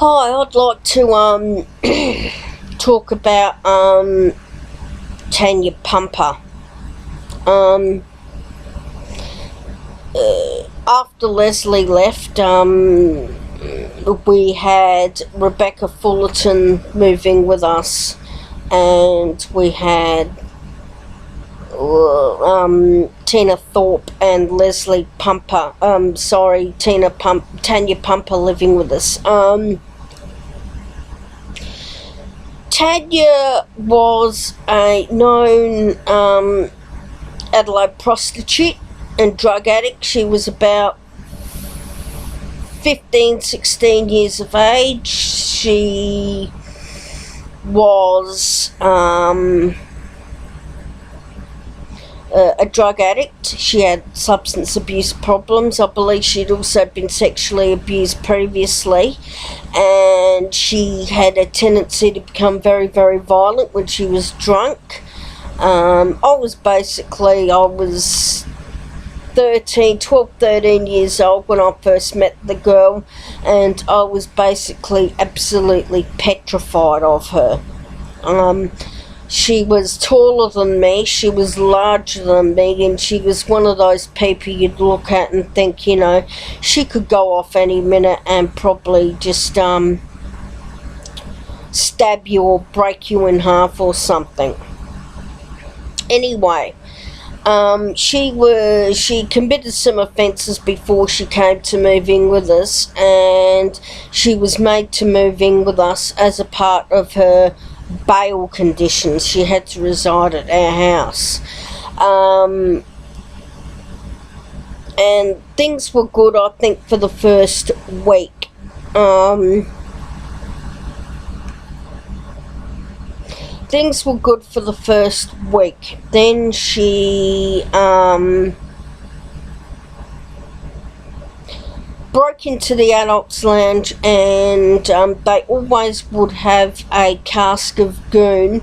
Hi, I'd like to talk about Tanya Pumper. Um, After Leslie left, we had Rebecca Fullerton moving with us, and we had Tina Thorpe and Leslie Pumper. Tanya Pumper living with us. Tanya was a known Adelaide prostitute and drug addict. She was about 15, 16 years of age. She was a drug addict. She had substance abuse problems. I believe she'd also been sexually abused previously, and she had a tendency to become very, very violent when she was drunk. I was 12, 13 years old when I first met the girl, and I was basically absolutely petrified of her. She was taller than me, she was larger than me, and she was one of those people you'd look at and think, she could go off any minute and probably just stab you or break you in half or something. Anyway, she committed some offences before she came to move in with us, and she was made to move in with us as a part of her bail conditions. She had to reside at our house, and things were good, I think, for the first week. Things were good for the first week. Then she broke into the adults lounge, and they always would have a cask of goon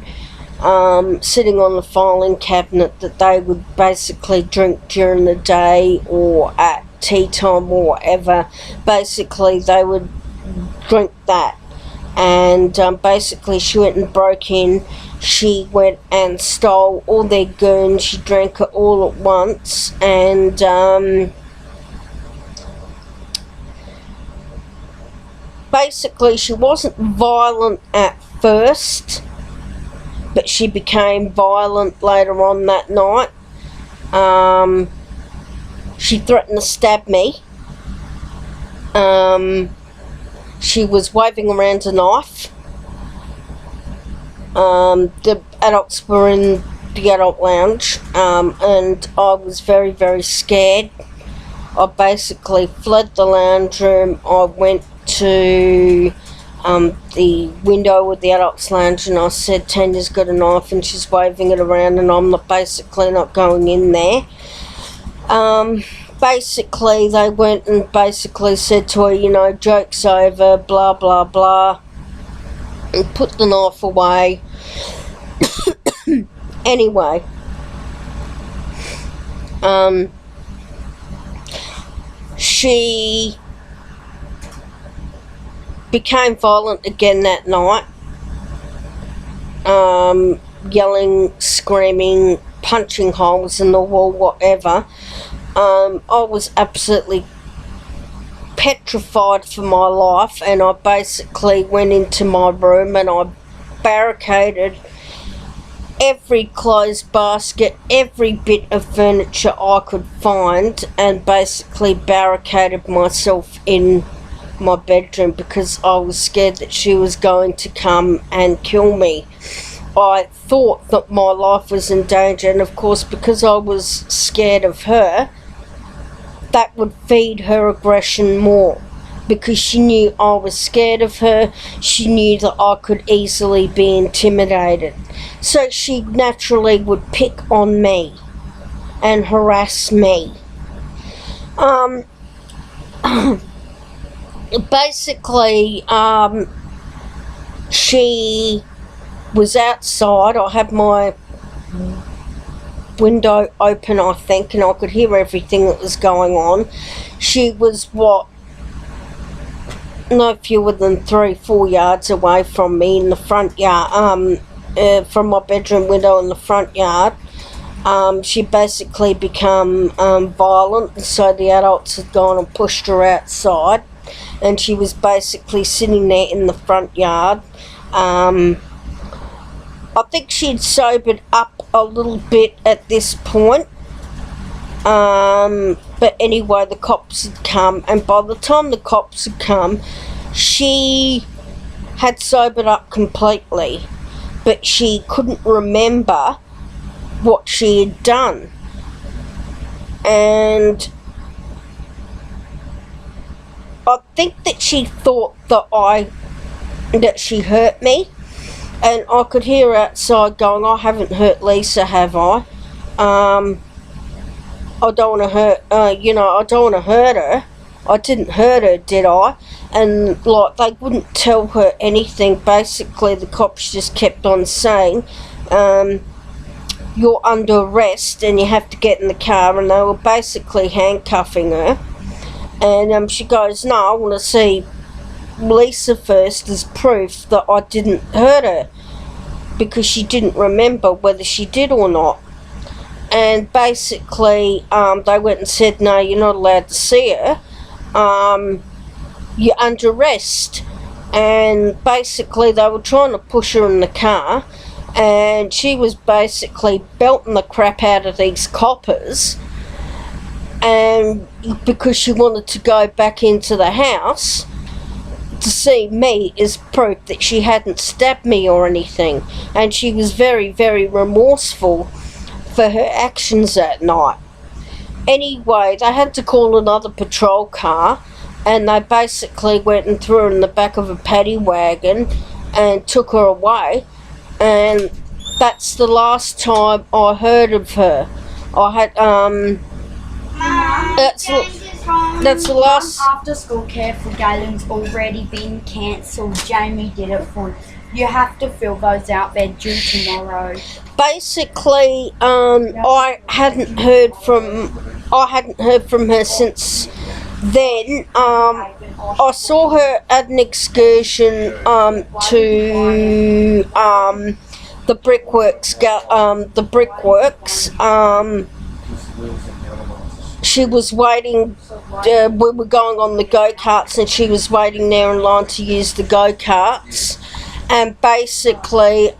sitting on the filing cabinet that they would basically drink during the day or at tea time or whatever. Basically they would drink that, and basically she went and broke in. She went and stole all their goon. She drank it all at once, and basically she wasn't violent at first, but she became violent later on that night. She threatened to stab me. She was waving around a knife. The adults were in the adult lounge, and I was very, very scared. I basically fled the lounge room. I went to the window with the adults lounge, and I said, Tanya's got a knife and she's waving it around, and I'm basically not going in there. Basically they went and basically said to her, joke's over, blah blah blah, and put the knife away. Anyway, she became violent again that night, yelling, screaming, punching holes in the wall, whatever. I was absolutely petrified for my life, and I basically went into my room and I barricaded every clothes basket, every bit of furniture I could find, and basically barricaded myself in my bedroom because I was scared that she was going to come and kill me. I thought that my life was in danger, and of course, because I was scared of her, that would feed her aggression more, because she knew I was scared of her. She knew that I could easily be intimidated, so she naturally would pick on me and harass me. Basically, she was outside. I had my window open, I think, and I could hear everything that was going on. She was no fewer than 3-4 yards away from me in the front yard, from my bedroom window in the front yard. She basically become violent, and so the adults had gone and pushed her outside, and she was basically sitting there in the front yard. I think she'd sobered up a little bit at this point. But anyway, the cops had come, and by the time the cops had come, she had sobered up completely, but she couldn't remember what she had done. And I think that she thought that she hurt me, and I could hear her outside going, "I haven't hurt Lisa, have I? I don't want to hurt, I don't want to hurt her. I didn't hurt her, did I?" And like, they wouldn't tell her anything. Basically, the cops just kept on saying, "You're under arrest and you have to get in the car," and they were basically handcuffing her. And she goes, "No, I want to see Lisa first as proof that I didn't hurt her," because she didn't remember whether she did or not. And basically, they went and said, "No, you're not allowed to see her. You're under arrest." And basically, they were trying to push her in the car, and she was basically belting the crap out of these coppers, and because she wanted to go back into the house to see me as proof that she hadn't stabbed me or anything. And she was very, very remorseful for her actions that night. Anyway, they had to call another patrol car, and they basically went and threw her in the back of a paddy wagon and took her away. And that's the last time I heard of her. I had that's the last. After school care for Galen's already been cancelled. Jamie did it for you. You have to fill those out. They're due tomorrow. Basically, I hadn't heard from her since then. I saw her at an excursion to the brickworks. She was waiting. We were going on the go-karts, and she was waiting there in line to use the go-karts. And basically,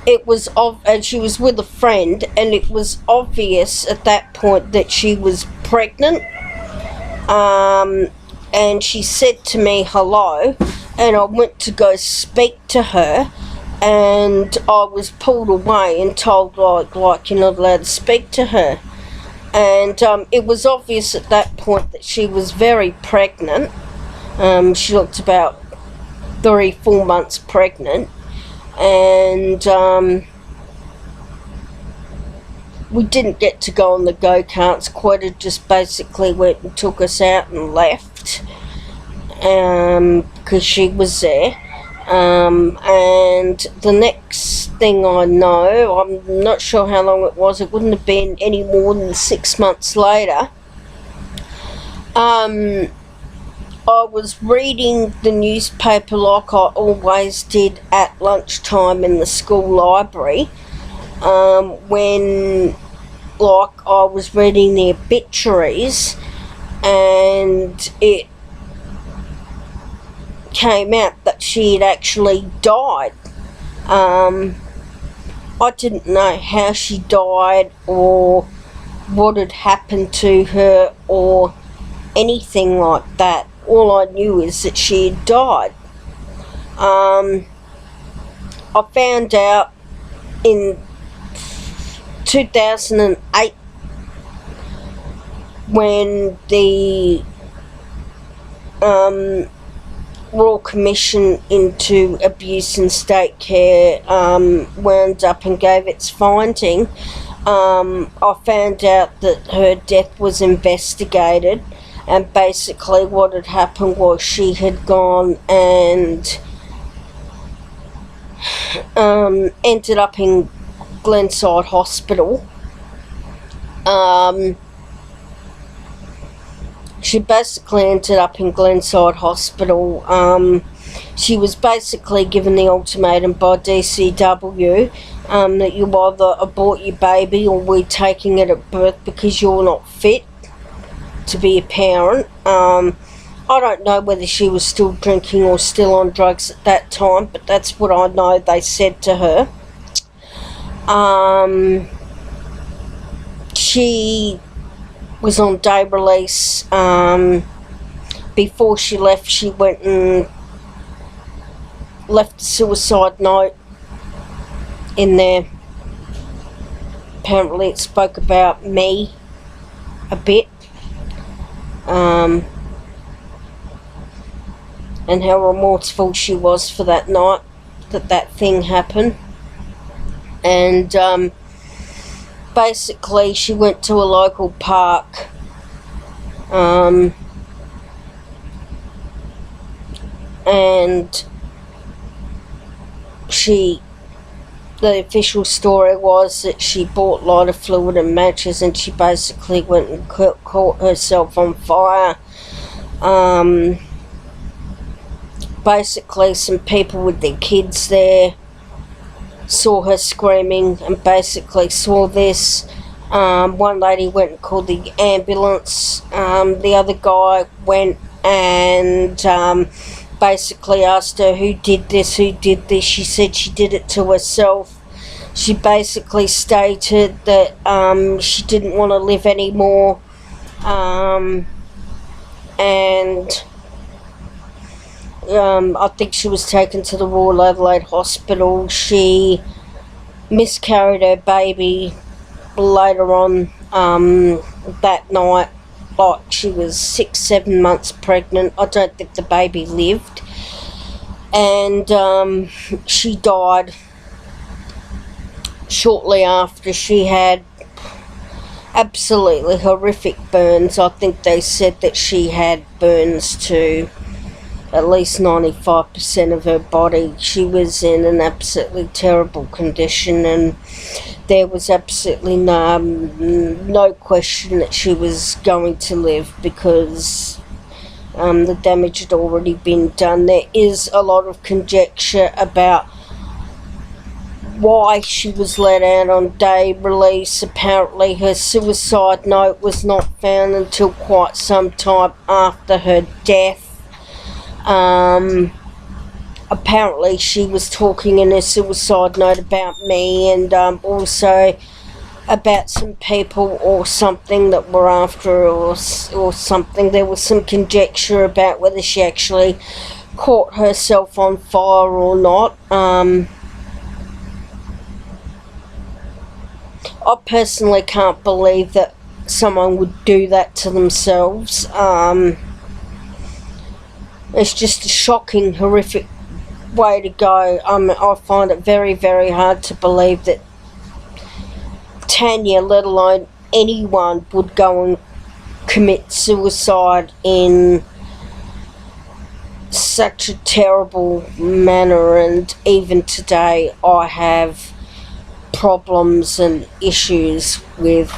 it was and she was with a friend, and it was obvious at that point that she was pregnant. And she said to me hello, and I went to go speak to her, and I was pulled away and told like you're not allowed to speak to her. And it was obvious at that point that she was very pregnant. She looked about 3-4 months pregnant, and we didn't get to go on the go-karts. Quetta just basically went and took us out and left, because she was there. And the next thing I know, I'm not sure how long it was, it wouldn't have been any more than 6 months later, I was reading the newspaper like I always did at lunchtime in the school library, when I was reading the obituaries, and it came out that she had actually died. I didn't know how she died or what had happened to her or anything like that. All I knew is that she had died. I found out in 2008 when the Royal Commission into Abuse and State Care wound up and gave its finding. I found out that her death was investigated, and basically what had happened was she had gone and ended up in Glenside she basically ended up in Glenside Hospital. She was basically given the ultimatum by DCW that you either abort your baby or we're taking it at birth because you're not fit to be a parent. I don't know whether she was still drinking or still on drugs at that time, but that's what I know they said to her. She was on day release. Before she left, she went and left a suicide note in there. Apparently it spoke about me a bit, and how remorseful she was for that night that thing happened. And basically she went to a local park, and the official story was that she bought lighter fluid and matches, and she basically went and caught herself on fire. Basically some people with their kids there saw her screaming and basically saw this. One lady went and called the ambulance. The other guy went and basically asked her who did this. She said she did it to herself. She basically stated that she didn't want to live anymore, and I think she was taken to the Royal Adelaide Hospital. She miscarried her baby later on that night. Like, she was 6-7 months pregnant. I don't think the baby lived, and she died shortly after. She had absolutely horrific burns. I think they said that she had burns to at least 95% of her body. She was in an absolutely terrible condition, and there was absolutely no question that she was going to live because the damage had already been done. There is a lot of conjecture about why she was let out on day release. Apparently her suicide note was not found until quite some time after her death. Apparently she was talking in her suicide note about me, and also about some people or something that were after her, or something. There was some conjecture about whether she actually caught herself on fire or not. I personally can't believe that someone would do that to themselves. It's just a shocking, horrific way to go. I find it very, very hard to believe that Tanya, let alone anyone, would go and commit suicide in such a terrible manner. And even today I have problems and issues with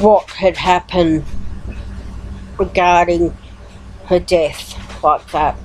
what had happened regarding her death like that.